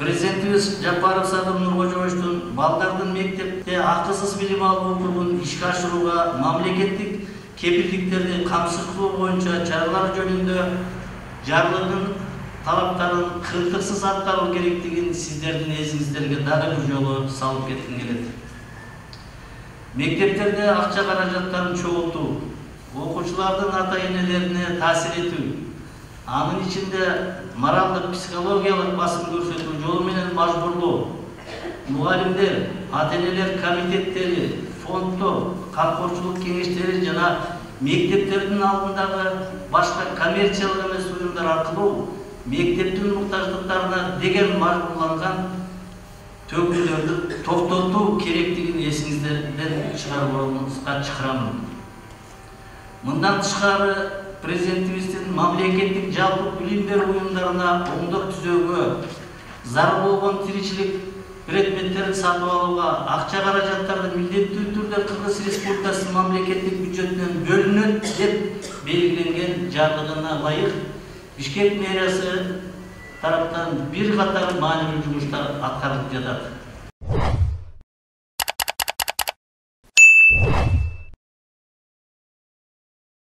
Президентибиз Жапаров Садыр Нуркожоевичтин балдардын мектепте акысыз билим алуу укугун ишке ашырууга мамлекеттик кепилдиктерди камсыздоо боюнча чаралар жөнүндө жарлыгын талаптарын кыртыксыз аткаруу керектигин сиздердин эсиңиздерге дагы бир жолу салып кетким келет. Мектептерде акча каражаттарын чогултуу, окуучулардын ата-энелерине таасир этүү, анын ичинде моралдык психологиялык басым көрсөтүү жолу менен мажбурлоо, мугалимдер, ата-энелер комитеттери, фонддор, камкорчулук кеңештери жана мектептердин алдындагы башка коммерциялык эмес уюмдар аркылуу мектептин муктаждыктарына деген мажбурланган төгүүлөрдү токтотуу керектигин эсиңиздерден чыгарамын. Мындан тышкары президентибиздин мамлекеттик жалпы билим берүү уюмдарына оңдоп түзүүгө, зарыл болгон тиричилик предметтерин сатып алууга акча каражаттарды милдеттүү түрдө Кыргыз Республикасынын мамлекеттик бюджетинен бөлүнөт деп белгиленген жарлыгына ылайык Бишкек мэриясы тараптан бир катар маанилүү жумуштар аткарылып жатат.